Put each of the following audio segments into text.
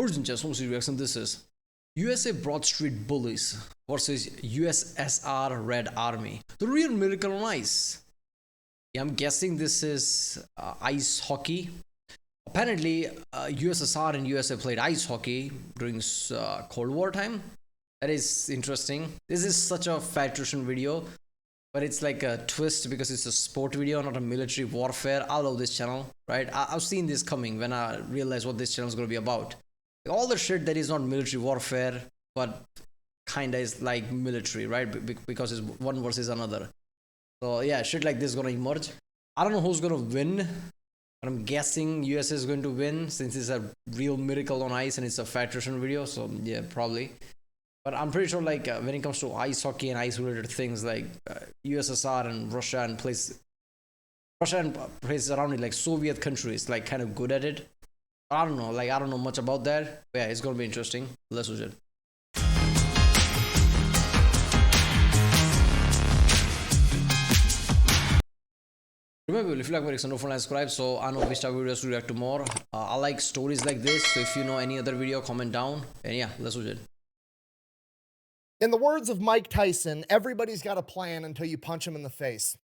Ladies and gentlemen, reaction. This is USA Broad Street Bullies versus USSR Red Army. The real miracle on ice. Yeah, I'm guessing this is ice hockey. Apparently, USSR and USA played ice hockey during Cold War time. That is interesting. This is such a patriotism video, but it's like a twist because it's a sport video, not a military warfare. I love this channel, right? I've seen this coming when I realized what this channel is going to be about. All the shit that is not military warfare, but kinda is like military, right? Because it's one versus another. So yeah, shit like this is gonna emerge. I don't know who's gonna win, but I'm guessing US is going to win since it's a real miracle on ice and it's a patriotism video. So yeah, probably. But I'm pretty sure like when it comes to ice hockey and ice related things like USSR and Russia and places around it, like Soviet countries, like kind of good at it. I don't know, I don't know much about that. But yeah, it's gonna be interesting. Let's watch it. Remember, if you like my reaction, don't forget to subscribe so I know which type of videos to react to more. I like stories like this, so if you know any other video, comment down. And yeah, let's watch it. In the words of Mike Tyson, everybody's got a plan until you punch him in the face.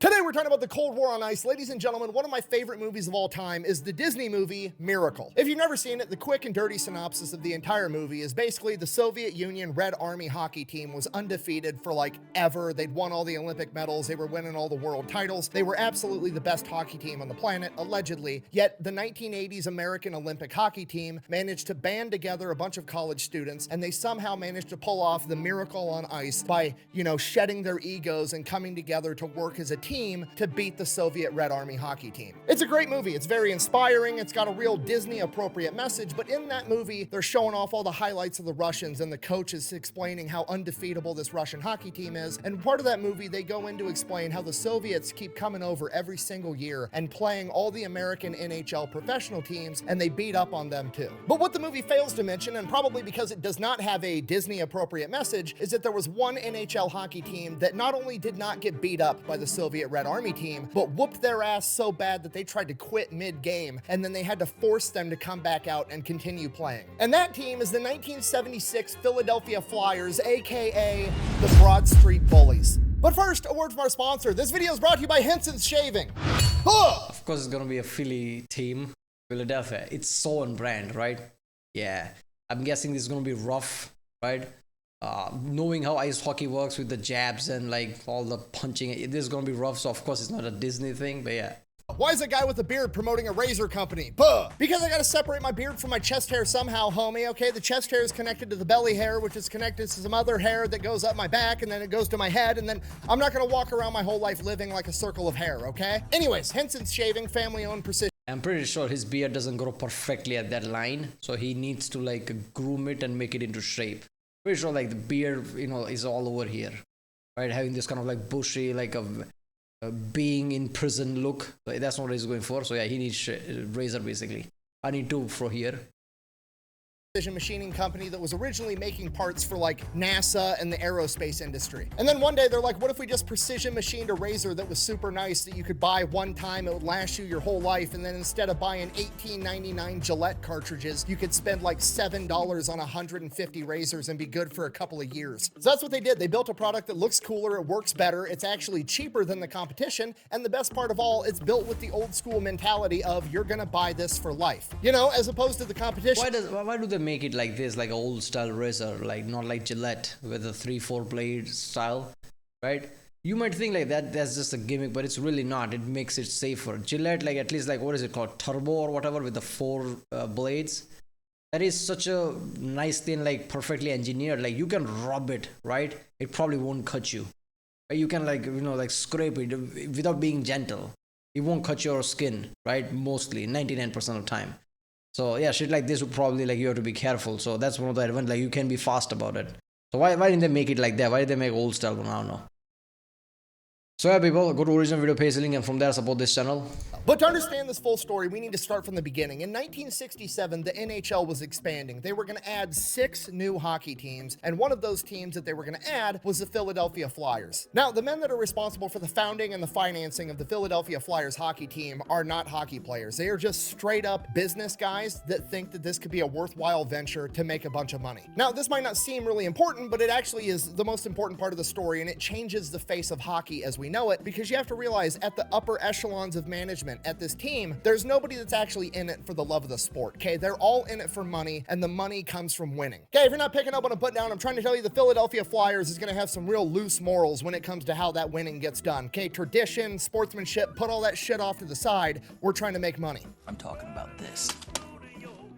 Today we're talking about the Cold War on Ice. Ladies and gentlemen, one of my favorite movies of all time is the Disney movie Miracle. If you've never seen it, the quick and dirty synopsis of the entire movie is basically the Soviet Union Red Army hockey team was undefeated for like ever. They'd won all the Olympic medals. They were winning all the world titles. They were absolutely the best hockey team on the planet, allegedly. Yet the 1980s American Olympic hockey team managed to band together a bunch of college students, and they somehow managed to pull off the miracle on ice by, shedding their egos and coming together to work as a team to beat the Soviet Red Army hockey team. It's a great movie. It's very inspiring. It's got a real Disney appropriate message, but in that movie, they're showing off all the highlights of the Russians and the coach is explaining how undefeatable this Russian hockey team is. And part of that movie, they go in to explain how the Soviets keep coming over every single year and playing all the American NHL professional teams, and they beat up on them too. But what the movie fails to mention, and probably because it does not have a Disney appropriate message, is that there was one NHL hockey team that not only did not get beat up by the Soviet Red Army team, but whooped their ass so bad that they tried to quit mid-game, and then they had to force them to come back out and continue playing. And that team is the 1976 Philadelphia Flyers, aka the Broad Street Bullies. But first, a word from our sponsor. This video is brought to you by Henson's Shaving. Of course, it's gonna be a Philly team, Philadelphia. It's so on brand, right? Yeah, I'm guessing this is gonna be rough, right? Knowing how ice hockey works with the jabs and like all the punching, this is gonna be rough. So of course it's not a Disney thing, but yeah. Why is a guy with a beard promoting a razor company? Buh! Because I gotta separate my beard from my chest hair somehow, homie, okay? The chest hair is connected to the belly hair, which is connected to some other hair that goes up my back, and then it goes to my head, and then I'm not gonna walk around my whole life living like a circle of hair, okay? Anyways, Henson's Shaving, family-owned precision. I'm pretty sure his beard doesn't grow perfectly at that line, so he needs to like groom it and make it into shape. Pretty sure like the beard, is all over here, right? Having this kind of like bushy, like a being in prison look. So that's not what he's going for. So yeah, he needs razor basically. I need two for here. Machining company that was originally making parts for like NASA and the aerospace industry. And then one day they're like, what if we just precision machined a razor that was super nice that you could buy one time, it would last you your whole life, and then instead of buying $18.99 Gillette cartridges, you could spend like $7 on 150 razors and be good for a couple of years. So that's what they did. They built a product that looks cooler, it works better, it's actually cheaper than the competition, and the best part of all, it's built with the old school mentality of you're gonna buy this for life. As opposed to the competition. Why do they make it like this, like old style razor, like not like Gillette with a 3-4 blade style, right? You might think like that's just a gimmick, but it's really not. It makes it safer. Gillette, like at least like what is it called, turbo or whatever, with the 4 blades. That is such a nice thing, like perfectly engineered. Like you can rub it, right? It probably won't cut you. You can like scrape it without being gentle. It won't cut your skin, right? Mostly 99% of the time. So yeah, shit like this would probably like you have to be careful. So that's one of the advantages. Like you can be fast about it. So why didn't they make it like that? Why did they make old style one? I don't know. So yeah, people, go to original video page link and from there support this channel. But to understand this full story, we need to start from the beginning. In 1967, the NHL was expanding. They were going to add 6 new hockey teams, and one of those teams that they were going to add was the Philadelphia Flyers. Now, the men that are responsible for the founding and the financing of the Philadelphia Flyers hockey team are not hockey players. They are just straight up business guys that think that this could be a worthwhile venture to make a bunch of money. Now, this might not seem really important, but it actually is the most important part of the story, and it changes the face of hockey as we know it, because you have to realize at the upper echelons of management at this team, there's nobody that's actually in it for the love of the sport, okay? They're all in it for money, and the money comes from winning. Okay, if you're not picking up on a put down, I'm trying to tell you the Philadelphia Flyers is going to have some real loose morals when it comes to how that winning gets done, okay? Tradition, sportsmanship, put all that shit off to the side. We're trying to make money. I'm talking about this.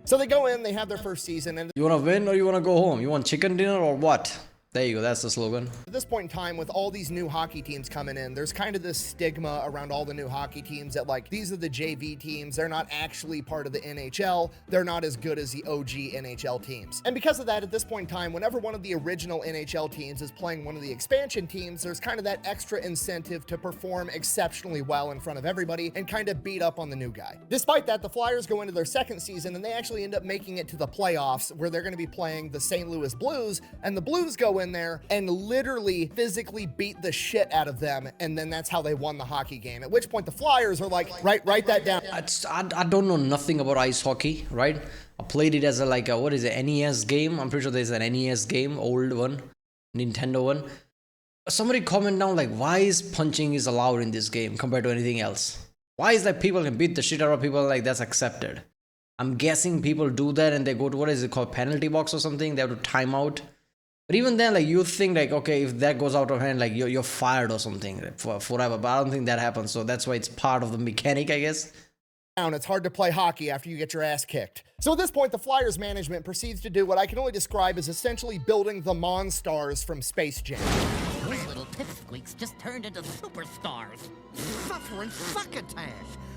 So they go in, they have their first season, and You want to win or you want to go home? You want chicken dinner or what? There you go, that's the slogan. at this point in time, with all these new hockey teams coming in, there's kind of this stigma around all the new hockey teams that, like, these are the JV teams. They're not actually part of the NHL. They're not as good as the OG NHL teams. And because of that, at this point in time, whenever one of the original NHL teams is playing one of the expansion teams, there's kind of that extra incentive to perform exceptionally well in front of everybody and kind of beat up on the new guy. Despite that, the Flyers go into their second season and they actually end up making it to the playoffs, where they're going to be playing the St. Louis Blues, and the Blues go in there and literally physically beat the shit out of them, and then that's how they won the hockey game. At which point the Flyers are like, write that down. I don't know nothing about ice hockey, right? I played it as a what is it, NES game? I'm pretty sure there's an NES game, old one, Nintendo one. Somebody comment down like, why is punching is allowed in this game compared to anything else? Why is that people can beat the shit out of people, like that's accepted? I'm guessing people do that and they go to, what is it called, penalty box or something? They have to time out. But even then, like, you think like, okay, if that goes out of hand, like you're fired or something for forever. But I don't think that happens. So that's why it's part of the mechanic, I guess. It's hard to play hockey after you get your ass kicked. So at this point, the Flyers management proceeds to do what I can only describe as essentially building the Monstars from Space Jam. Those little pipsqueaks just turned into superstars. Suffering succotash.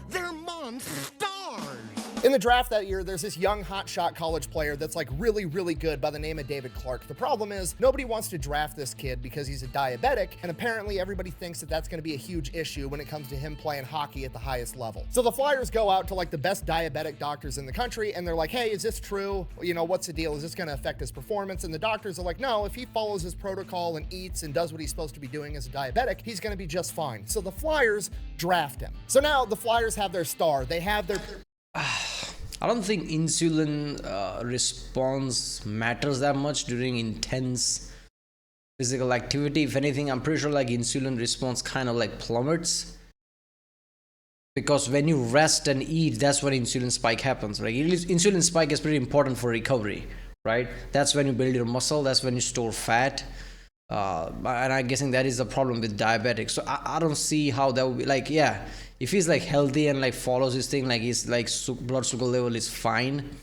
They're monstars. In the draft that year, there's this young hotshot college player that's like really, really good by the name of David Clark. The problem is nobody wants to draft this kid because he's a diabetic, and apparently everybody thinks that that's going to be a huge issue when it comes to him playing hockey at the highest level. So the Flyers go out to like the best diabetic doctors in the country, and they're like, hey, is this true? You know, what's the deal? Is this going to affect his performance? And the doctors are like, no, if he follows his protocol and eats and does what he's supposed to be doing as a diabetic, he's going to be just fine. So the Flyers draft him. So now the Flyers have their star. They have their... I don't think insulin response matters that much during intense physical activity. If anything, I'm pretty sure like insulin response kind of like plummets. Because when you rest and eat, that's when insulin spike happens, right? Insulin spike is pretty important for recovery, right? That's when you build your muscle. That's when you store fat. And I'm guessing that is the problem with diabetics. So I don't see how that would be like, yeah, if he's like healthy and like follows his thing, like his like blood sugar level is fine,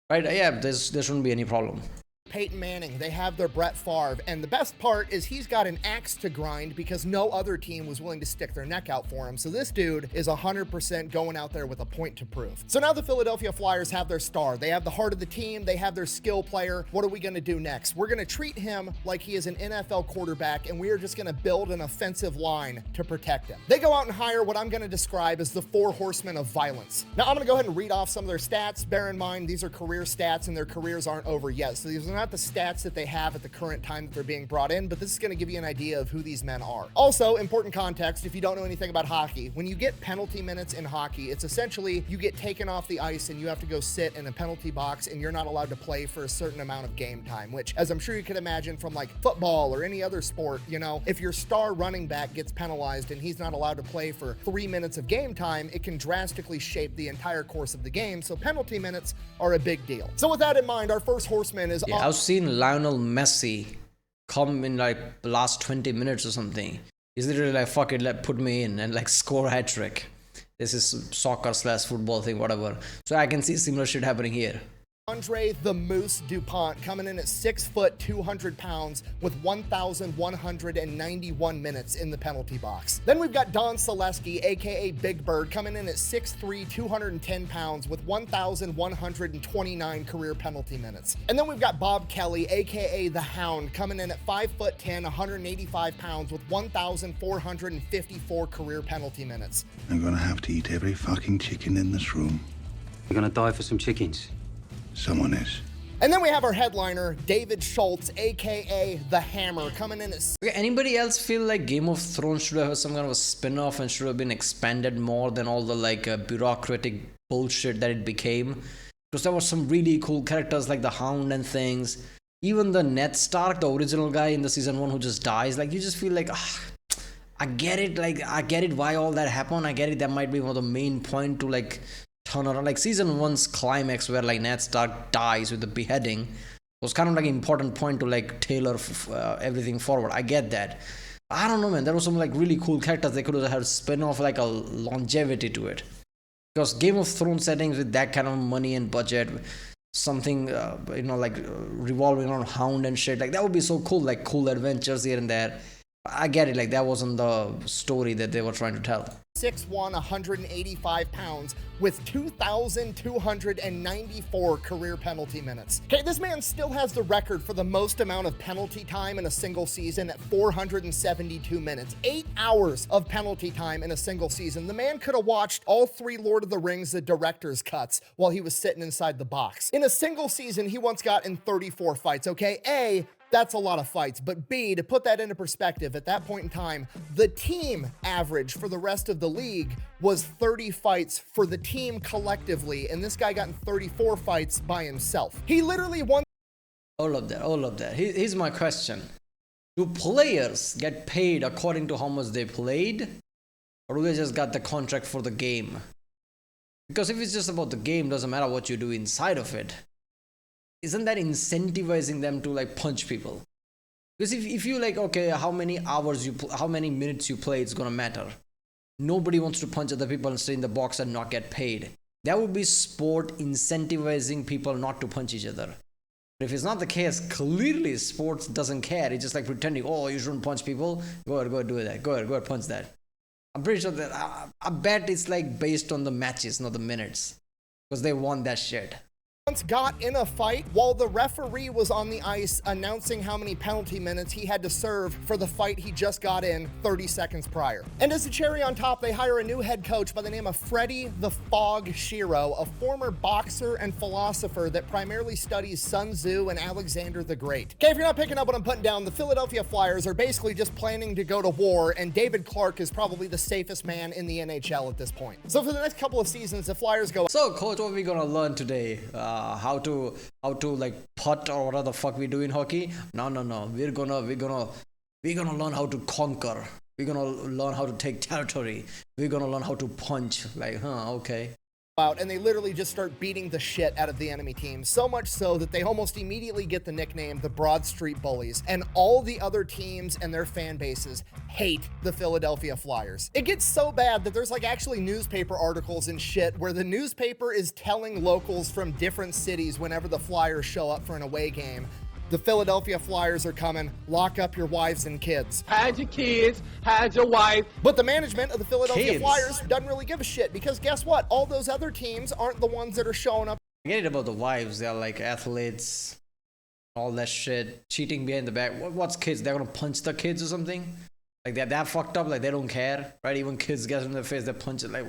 right? Yeah, there shouldn't be any problem. Peyton Manning, they have their Brett Favre, and the best part is he's got an axe to grind because no other team was willing to stick their neck out for him. So this dude is 100% going out there with a point to prove. So now the Philadelphia Flyers have their star. They have the heart of the team. They have their skill player. What are we going to do next? We're going to treat him like he is an NFL quarterback, and we are just going to build an offensive line to protect him. They go out and hire what I'm going to describe as the 4 horsemen of violence. Now I'm going to go ahead and read off some of their stats. Bear in mind, these are career stats and their careers aren't over yet. So these are not the stats that they have at the current time that they're being brought in, but this is going to give you an idea of who these men are. Also, important context, if you don't know anything about hockey, when you get penalty minutes in hockey, it's essentially you get taken off the ice and you have to go sit in a penalty box and you're not allowed to play for a certain amount of game time, which, as I'm sure you could imagine from like football or any other sport, you know, if your star running back gets penalized and he's not allowed to play for 3 minutes of game time, it can drastically shape the entire course of the game. So penalty minutes are a big deal. So with that in mind, our first horseman is... Yeah, I've seen Lionel Messi come in like the last 20 minutes or something. He's literally like, fuck it, put me in and like score a hat trick. This is soccer / football thing, whatever. So I can see similar shit happening here. Andre the Moose DuPont coming in at 6 foot 200 pounds with 1,191 minutes in the penalty box. Then we've got Don Selesky, aka Big Bird, coming in at 6'3", 210 pounds with 1,129 career penalty minutes. And then we've got Bob Kelly, aka The Hound, coming in at 5'10", 185 pounds with 1,454 career penalty minutes. I'm gonna have to eat every fucking chicken in this room. You're gonna die for some chickens. Someone is. And then we have our headliner, David Schultz, aka The Hammer, coming in at... Okay, anybody else feel like Game of Thrones should have some kind of a spin-off and should have been expanded more than all the like bureaucratic bullshit that it became? Because there were some really cool characters like the Hound and things. Even the Ned Stark, the original guy in the season 1 who just dies, like you just feel like, I get it, like I get it why all that happened. I get it, that might be one of the main point to like turn around. Like season 1's climax where like Ned Stark dies with the beheading was kind of like an important point to like tailor everything forward. I get that. I don't know, man. There was some like really cool characters. They could have had a spin-off, like a longevity to it. Because Game of Thrones settings with that kind of money and budget, something like revolving around Hound and shit, like that would be so cool. Like cool adventures here and there. I get it, like that wasn't the story that they were trying to tell. 6'1", 185 pounds with 2,294 career penalty minutes. Okay, this man still has the record for the most amount of penalty time in a single season at 472 minutes. 8 hours of penalty time in a single season. The man could have watched all 3 Lord of the Rings, the director's cuts, while he was sitting inside the box. In a single season, he once got in 34 fights, okay? A, that's a lot of fights. But B, to put that into perspective, at that point in time, the team average for the rest of the league was 30 fights for the team collectively, and this guy got in 34 fights by himself. He literally won. All of that. Here's my question. Do players get paid according to how much they played? Or do they just got the contract for the game? Because if it's just about the game, doesn't matter what you do inside of it. Isn't that incentivizing them to like punch people? Because if you like, okay, how many hours how many minutes you play, it's gonna matter. Nobody wants to punch other people and stay in the box and not get paid. That would be sport incentivizing people not to punch each other. But if it's not the case, clearly sports doesn't care. It's just like pretending, oh, you shouldn't punch people. Go ahead, do that. Go ahead, punch that. I'm pretty sure that I bet it's like based on the matches, not the minutes, because they want that shit. Once got in a fight while the referee was on the ice announcing how many penalty minutes he had to serve for the fight he just got in 30 seconds prior. And as a cherry on top, they hire a new head coach by the name of Freddie the Fog Shiro, a former boxer and philosopher that primarily studies Sun Tzu and Alexander the Great. Okay, if you're not picking up what I'm putting down, the Philadelphia Flyers are basically just planning to go to war, and David Clark is probably the safest man in the NHL at this point. So for the next couple of seasons, the Flyers go... So, coach, what are we gonna learn today? How to like putt or whatever the fuck we do in hockey? No. We're gonna learn how to conquer. We're gonna learn how to take territory. We're gonna learn how to punch. Like, okay. Out, and they literally just start beating the shit out of the enemy team, so much so that they almost immediately get the nickname the Broad Street Bullies, and all the other teams and their fan bases hate the Philadelphia Flyers. It gets so bad that there's like actually newspaper articles and shit where the newspaper is telling locals from different cities whenever the Flyers show up for an away game, the Philadelphia Flyers are coming, lock up your wives and kids. Hide your kids, hide your wife. But the management of the Philadelphia Flyers doesn't really give a shit, because guess what? All those other teams aren't the ones that are showing up. Forget it about the wives. They're like athletes, all that shit, cheating behind the back. What's kids? They're gonna punch the kids or something? Like they're that fucked up, like they don't care, right? Even kids get in their face, they punch it. Like,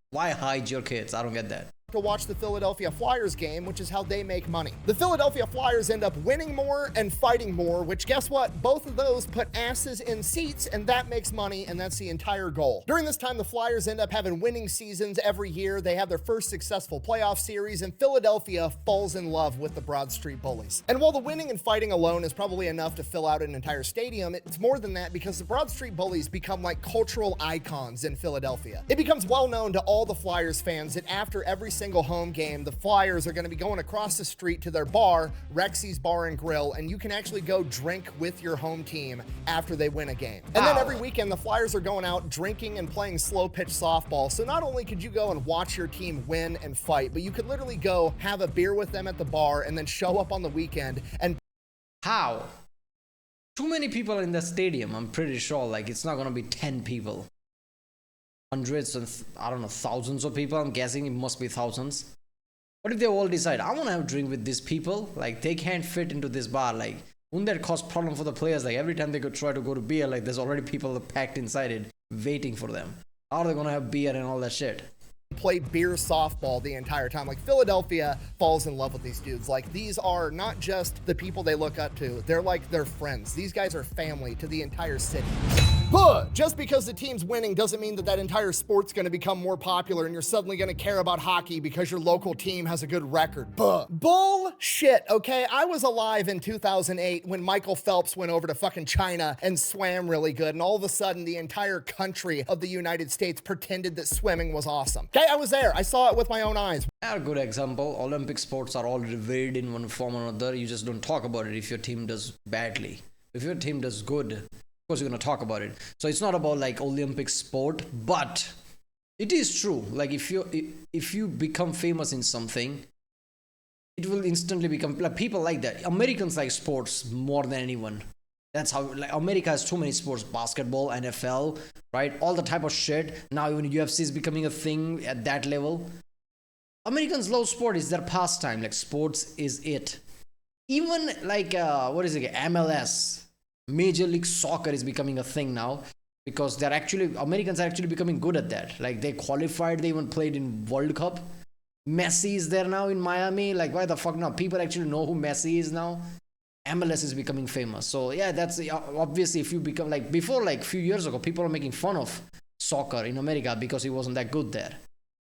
why hide your kids? I don't get that. To watch the Philadelphia Flyers game, which is how they make money. The Philadelphia Flyers end up winning more and fighting more, which guess what? Both of those put asses in seats, and that makes money, and that's the entire goal. During this time, the Flyers end up having winning seasons every year. They have their first successful playoff series, and Philadelphia falls in love with the Broad Street Bullies. And while the winning and fighting alone is probably enough to fill out an entire stadium, it's more than that, because the Broad Street Bullies become like cultural icons in Philadelphia. It becomes well known to all the Flyers fans that after every single single home game, the Flyers are going to be going across the street to their bar, Rexy's Bar and Grill, and you can actually go drink with your home team after they win a game. And then every weekend, the Flyers are going out drinking and playing slow pitch softball. So not only could you go and watch your team win and fight, but you could literally go have a beer with them at the bar and then show up on the weekend and How? Too many people in the stadium, I'm pretty sure. Like, it's not gonna be 10 people. Hundreds and, I don't know, thousands of people. I'm guessing it must be thousands. What if they all decide, I want to have a drink with these people? Like, they can't fit into this bar. Like, wouldn't that cause problem for the players? Like, every time they could try to go to beer, like, there's already people packed inside it waiting for them. How are they gonna have beer and all that shit? play beer softball the entire time. Like, Philadelphia falls in love with these dudes. Like, these are not just the people they look up to, they're like their friends. These guys are family to the entire city. But just because the team's winning doesn't mean that that entire sport's going to become more popular and you're suddenly going to care about hockey because your local team has a good record. Bullshit, okay? I was alive in 2008 when Michael Phelps went over to fucking China and swam really good, and all of a sudden the entire country of the United States pretended that swimming was awesome. Okay, I was there. I saw it with my own eyes. A good example, Olympic sports are all revered in one form or another. You just don't talk about it if your team does badly. If your team does good, of course you're going to talk about it. So it's not about like Olympic sport, but it is true. Like if you become famous in something, it will instantly become, like, people like that. Americans like sports more than anyone. That's how, like, America has too many sports: basketball, NFL, right? All the type of shit. Now even UFC is becoming a thing at that level. Americans love sport. It's their pastime. Like, sports is it. Even like MLS, Major League Soccer is becoming a thing now, because Americans are actually becoming good at that. Like, they qualified, they even played in World Cup. Messi is there now in Miami. Like, why the fuck not? People actually know who Messi is now. MLS is becoming famous. So yeah, that's obviously, if you become, like, before, like, few years ago, people were making fun of soccer in America because it wasn't that good there.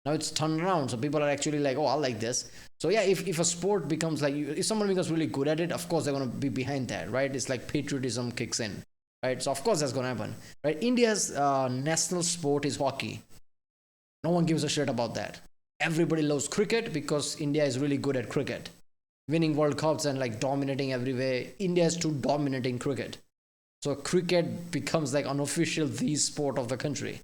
Now it's turned around, so people are actually like, oh, I like this. So yeah, if a sport becomes like, if someone becomes really good at it, of course they're going to be behind that, right? It's like patriotism kicks in, right? So of course that's going to happen, right? India's national sport is hockey. No one gives a shit about that. Everybody loves cricket because India is really good at cricket. Winning World Cups and like dominating everywhere. India is too dominant in cricket. So cricket becomes like unofficial the sport of the country.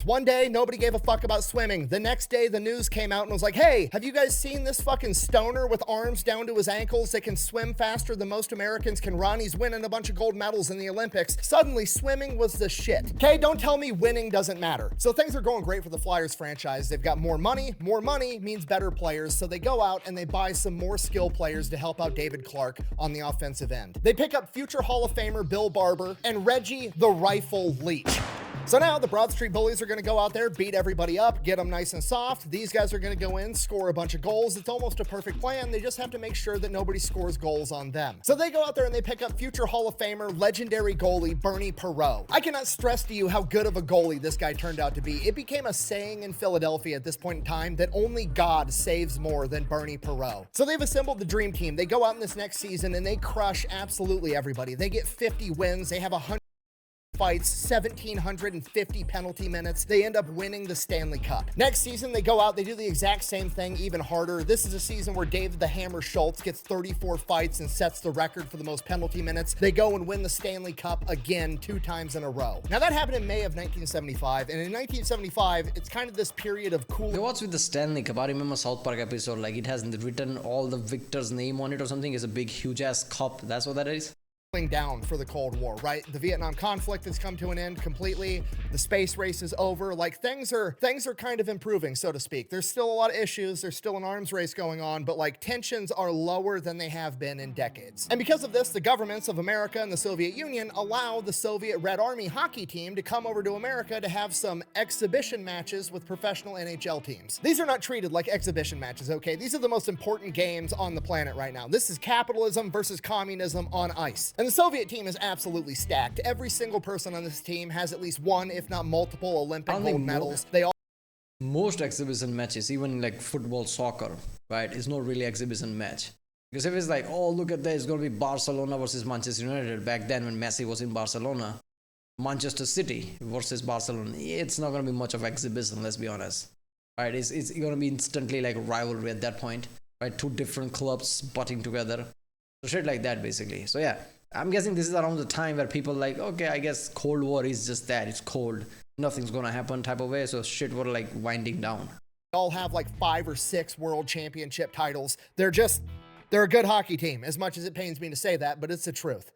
One day, nobody gave a fuck about swimming. The next day, the news came out and was like, hey, have you guys seen this fucking stoner with arms down to his ankles that can swim faster than most Americans can run? He's winning a bunch of gold medals in the Olympics. Suddenly, swimming was the shit. Okay, don't tell me winning doesn't matter. So things are going great for the Flyers franchise. They've got more money. More money means better players. So they go out and they buy some more skill players to help out David Clark on the offensive end. They pick up future Hall of Famer Bill Barber and Reggie the Rifle Leach. So now the Broad Street Bullies are going to go out there, beat everybody up, get them nice and soft. These guys are going to go in, score a bunch of goals. It's almost a perfect plan. They just have to make sure that nobody scores goals on them. So they go out there and they pick up future Hall of Famer, legendary goalie, Bernie Perreault. I cannot stress to you how good of a goalie this guy turned out to be. It became a saying in Philadelphia at this point in time that only God saves more than Bernie Perreault. So they've assembled the dream team. They go out in this next season and they crush absolutely everybody. They get 50 wins. They have 100 fights, 1,750 penalty minutes. They end up winning the Stanley Cup. Next season, they go out, they do the exact same thing, even harder. This is a season where David the Hammer Schultz gets 34 fights and sets the record for the most penalty minutes. They go and win the Stanley Cup again 2 times in a row. Now, that happened in May of 1975, and in 1975, it's kind of this period of cool. Hey, what's with the Stanley Cup? I remember South Park episode, like, it has written all the victors' name on it or something. It's a big, huge-ass cup. That's what that is? Down for the Cold War, right? The Vietnam conflict has come to an end completely. The space race is over. Like, things are kind of improving, so to speak. There's still a lot of issues. There's still an arms race going on, but like, tensions are lower than they have been in decades. And because of this, the governments of America and the Soviet Union allow the Soviet Red Army hockey team to come over to America to have some exhibition matches with professional NHL teams. These are not treated like exhibition matches, okay? These are the most important games on the planet right now. This is capitalism versus communism on ice. And the Soviet team is absolutely stacked. Every single person on this team has at least one, if not multiple, Olympic gold medals. Most exhibition matches, even like football, soccer, right, is not really exhibition match. Because if it's like, oh, look at that, it's going to be Barcelona versus Manchester United. Back then when Messi was in Barcelona, Manchester City versus Barcelona, it's not going to be much of exhibition, let's be honest. right? It's gonna be instantly like rivalry at that point, right? Two different clubs butting together, so shit like that basically. So yeah, I'm guessing this is around the time where people like, okay, I guess Cold War is just that, it's cold, nothing's gonna happen type of way, so shit were like winding down. All have like 5 or 6 world championship titles. They're a good hockey team, as much as it pains me to say that, but it's the truth.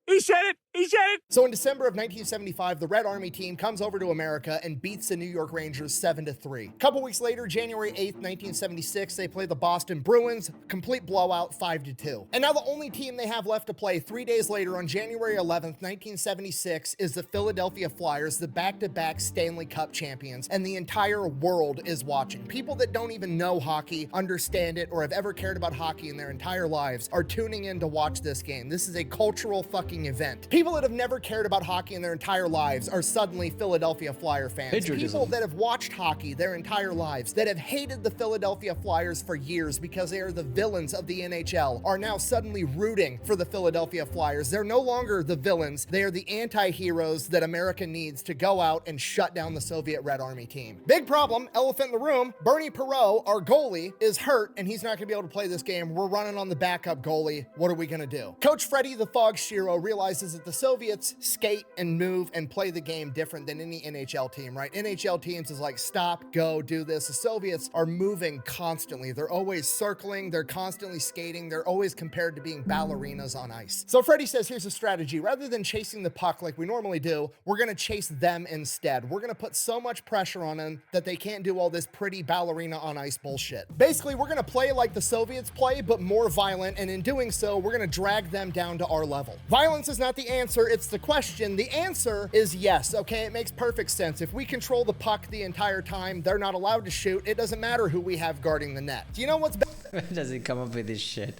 He said it! He said it! So in December of 1975, the Red Army team comes over to America and beats the New York Rangers 7-3. A couple weeks later, January 8th, 1976, they play the Boston Bruins, complete blowout 5-2. And now the only team they have left to play 3 days later on January 11th, 1976, is the Philadelphia Flyers, the back-to-back Stanley Cup champions, and the entire world is watching. People that don't even know hockey, understand it, or have ever cared about hockey in their entire lives are tuning in to watch this game. This is a cultural fucking event. People that have never cared about hockey in their entire lives are suddenly Philadelphia Flyer fans. Patriotism. People that have watched hockey their entire lives, that have hated the Philadelphia Flyers for years because they are the villains of the NHL, are now suddenly rooting for the Philadelphia Flyers. They're no longer the villains. They are the anti-heroes that America needs to go out and shut down the Soviet Red Army team. Big problem, elephant in the room, Bernie Perot, our goalie, is hurt and he's not gonna be able to play this game. We're running on the backup goalie. What are we gonna do? Coach Freddie the Fog Shiro realizes that the Soviets skate and move and play the game different than any NHL team, right? NHL teams is like, stop, go, do this. The Soviets are moving constantly. They're always circling. They're constantly skating. They're always compared to being ballerinas on ice. So Freddie says, here's a strategy. Rather than chasing the puck like we normally do, we're going to chase them instead. We're going to put so much pressure on them that they can't do all this pretty ballerina on ice bullshit. Basically, we're going to play like the Soviets play, but more violent. And in doing so, we're going to drag them down to our level. Violence is not the answer. It's the question. The answer is yes. Okay, it makes perfect sense. If we control the puck the entire time, they're not allowed to shoot. It doesn't matter who we have guarding the net. Do you know what's Where does he come up with this shit?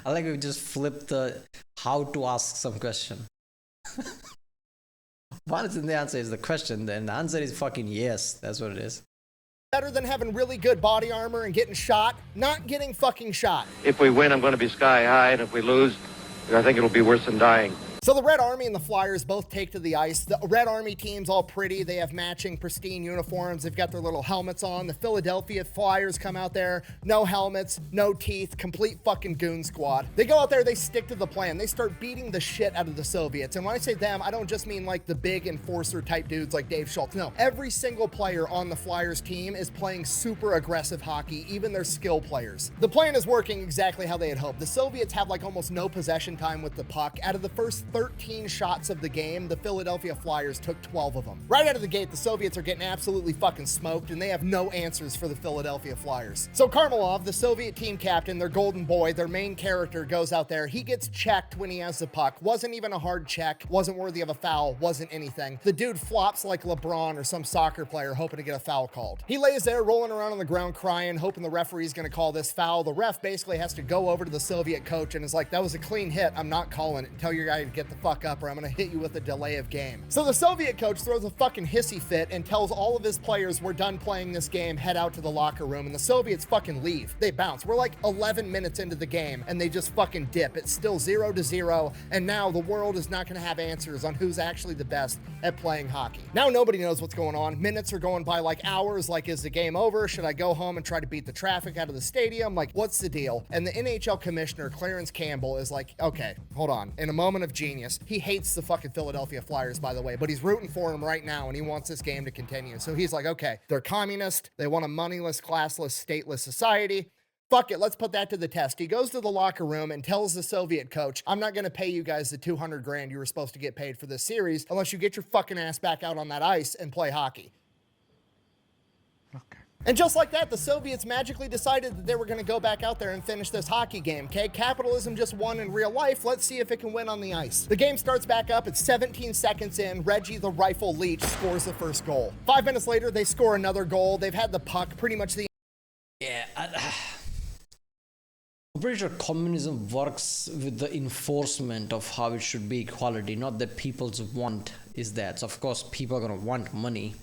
I like we just flip the how to ask some question. Once the answer is the question, then the answer is fucking yes. That's what it is. better than having really good body armor and getting shot? Not getting fucking shot. If we win, I'm going to be sky high, and if we lose, I think it'll be worse than dying. So the Red Army and the Flyers both take to the ice. The Red Army team's all pretty. They have matching pristine uniforms. They've got their little helmets on. The Philadelphia Flyers come out there, no helmets, no teeth, complete fucking goon squad. They go out there, they stick to the plan. They start beating the shit out of the Soviets. And when I say them, I don't just mean like the big enforcer type dudes like Dave Schultz. No, every single player on the Flyers team is playing super aggressive hockey, even their skill players. The plan is working exactly how they had hoped. The Soviets have like almost no possession time with the puck. Out of the first 13 shots of the game, the Philadelphia Flyers took 12 of them. Right out of the gate, the Soviets are getting absolutely fucking smoked, and they have no answers for the Philadelphia Flyers. So Karmelov, the Soviet team captain, their golden boy, their main character, goes out there. He gets checked when he has the puck. Wasn't even a hard check, wasn't worthy of a foul, wasn't anything. The dude flops like LeBron or some soccer player hoping to get a foul called. He lays there rolling around on the ground crying, hoping the referee's gonna call this foul. The ref basically has to go over to the Soviet coach and is like, that was a clean hit, I'm not calling it. Tell your guy to get the fuck up or I'm gonna hit you with a delay of game. So the Soviet coach throws a fucking hissy fit and tells all of his players, we're done playing this game, head out to the locker room, and the Soviets fucking leave. They bounce. We're like 11 minutes into the game and they just fucking dip. It's still 0-0, and now the world is not gonna have answers on who's actually the best at playing hockey. Now nobody knows what's going on. Minutes are going by like hours, like is the game over? Should I go home and try to beat the traffic out of the stadium? Like, what's the deal? And the NHL commissioner, Clarence Campbell, is like, okay, hold on. In a moment of genius, he hates the fucking Philadelphia Flyers, by the way, but he's rooting for them right now and he wants this game to continue. So he's like, okay, they're communist. They want a moneyless, classless, stateless society. Fuck it, let's put that to the test. He goes to the locker room and tells the Soviet coach, I'm not going to pay you guys the $200,000 you were supposed to get paid for this series unless you get your fucking ass back out on that ice and play hockey. Okay. And just like that, the Soviets magically decided that they were going to go back out there and finish this hockey game, okay? Capitalism just won in real life. Let's see if it can win on the ice. The game starts back up. It's 17 seconds in. Reggie the Rifle Leach scores the first goal. 5 minutes later, they score another goal. They've had the puck pretty much the... Yeah, I'm pretty sure communism works with the enforcement of how it should be equality, not that people's want is that. So of course, people are going to want money.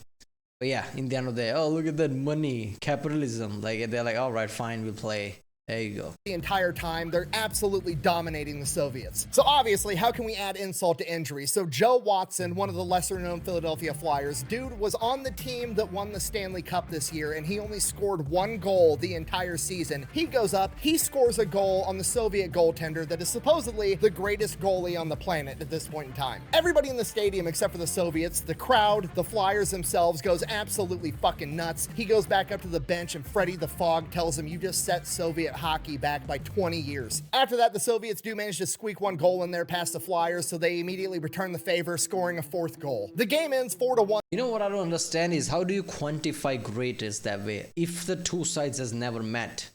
But yeah, in the end of the day, oh, look at that money, capitalism. Like, they're like, all right, fine, we'll play. There you go. The entire time, they're absolutely dominating the Soviets. So obviously, how can we add insult to injury? So Joe Watson, one of the lesser-known Philadelphia Flyers, dude was on the team that won the Stanley Cup this year, and he only scored 1 goal the entire season. He goes up, he scores a goal on the Soviet goaltender that is supposedly the greatest goalie on the planet at this point in time. Everybody in the stadium, except for the Soviets, the crowd, the Flyers themselves, goes absolutely fucking nuts. He goes back up to the bench, and Freddie the Fog tells him, "You just set Soviet hockey back by 20 years. After that, the Soviets do manage to squeak 1 goal in there past the Flyers, so they immediately return the favor, scoring a 4th goal. The game ends 4-1. You know what I don't understand is how do you quantify greatest that way if the two sides has never met?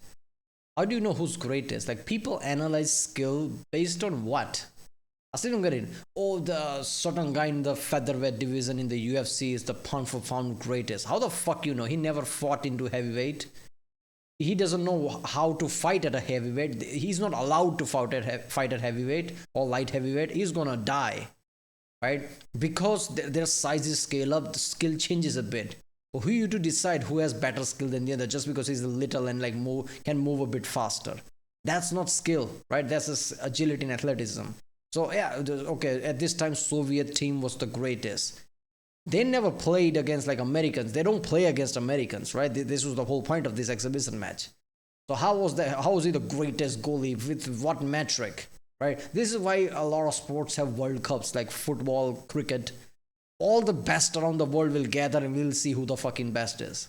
How do you know who's greatest? Like, people analyze skill based on what? I still don't get it. Oh, the certain guy in the featherweight division in the UFC is the pound for pound greatest. How the fuck you know? He never fought into heavyweight. He doesn't know how to fight at a heavyweight. He's not allowed to fight at heavyweight or light heavyweight. He's gonna die, right? Because their sizes scale up, the skill changes a bit. But who are you to decide who has better skill than the other just because he's little and like can move a bit faster? That's not skill, right? That's just agility and athleticism. So yeah, okay. At this time, Soviet team was the greatest. They never played against like Americans. They don't play against Americans, right? This was the whole point of this exhibition match. So how was he the greatest goalie? With what metric, right? This is why a lot of sports have World Cups, like football, cricket. All the best around the world will gather and we'll see who the fucking best is.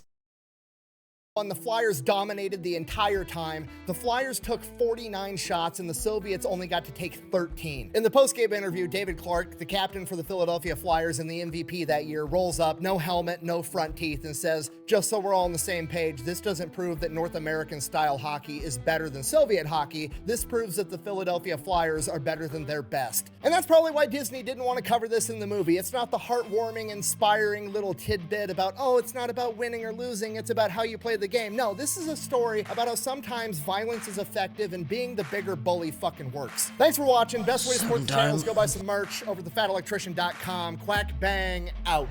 The Flyers dominated the entire time. The Flyers took 49 shots and the Soviets only got to take 13. In the post-game interview, David Clark, the captain for the Philadelphia Flyers and the MVP that year, rolls up, no helmet, no front teeth, and says, "Just so we're all on the same page, this doesn't prove that North American style hockey is better than Soviet hockey. This proves that the Philadelphia Flyers are better than their best." And that's probably why Disney didn't want to cover this in the movie. It's not the heartwarming, inspiring little tidbit about, oh, it's not about winning or losing, it's about how you play the game. No, this is a story about how sometimes violence is effective and being the bigger bully fucking works. Thanks for watching. Best way to support the channel is go buy some merch over at thefatelectrician.com. Quack bang out.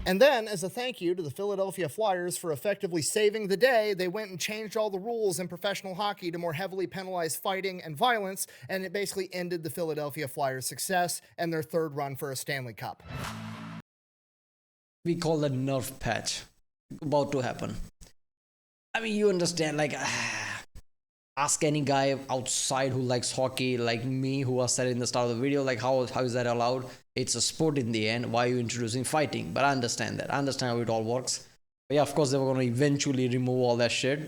And then, as a thank you to the Philadelphia Flyers for effectively saving the day, they went and changed all the rules in professional hockey to more heavily penalize fighting and violence, and it basically ended the Philadelphia Flyers' success and their 3rd run for a Stanley Cup. We call that nerf patch about to happen. I mean, you understand, like, ask any guy outside who likes hockey, like me, who was said in the start of the video, like, how is that allowed? It's a sport in the end. Why are you introducing fighting? But I understand that. I understand how it all works. But yeah, of course, they were going to eventually remove all that shit.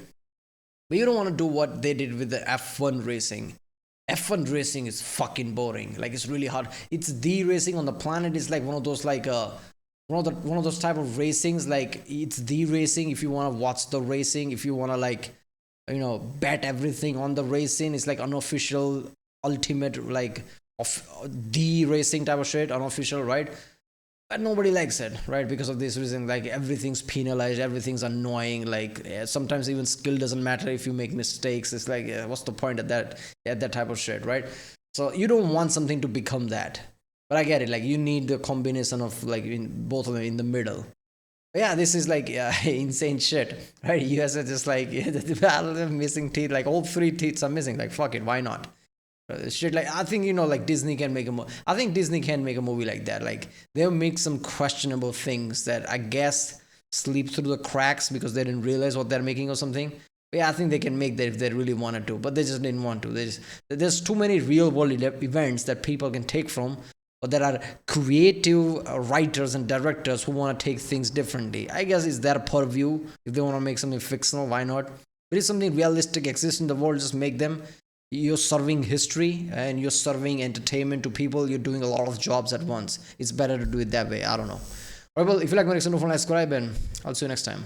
But you don't want to do what they did with the F1 racing. F1 racing is fucking boring. Like, it's really hard. It's the racing on the planet. It's like one of those, like, one of those type of racings, like it's the racing. If you want to watch the racing, if you want to, like, you know, bet everything on the racing, it's like unofficial, ultimate, like of the racing type of shit, unofficial, right? But nobody likes it, right? Because of this reason, like everything's penalized, everything's annoying. Like sometimes even skill doesn't matter if you make mistakes. It's like, what's the point at that type of shit, right? So you don't want something to become that. But I get it, like you need the combination of like both of them in the middle. But yeah, this is like insane shit, right? US are just like the missing teeth, like all 3 teeth are missing. Like fuck it, why not? Shit, like I think, you know, like Disney can make I think Disney can make a movie like that. Like they'll make some questionable things that I guess slip through the cracks because they didn't realize what they're making or something. But yeah, I think they can make that if they really wanted to, but they just didn't want to. There's too many real world events that people can take from. But there are creative writers and directors who want to take things differently. I guess it's their purview. If they want to make something fictional, why not? But if something realistic exists in the world, just make them. You're serving history and you're serving entertainment to people. You're doing a lot of jobs at once. It's better to do it that way. I don't know. Alright, well, if you like my reaction, don't forget to subscribe and I'll see you next time.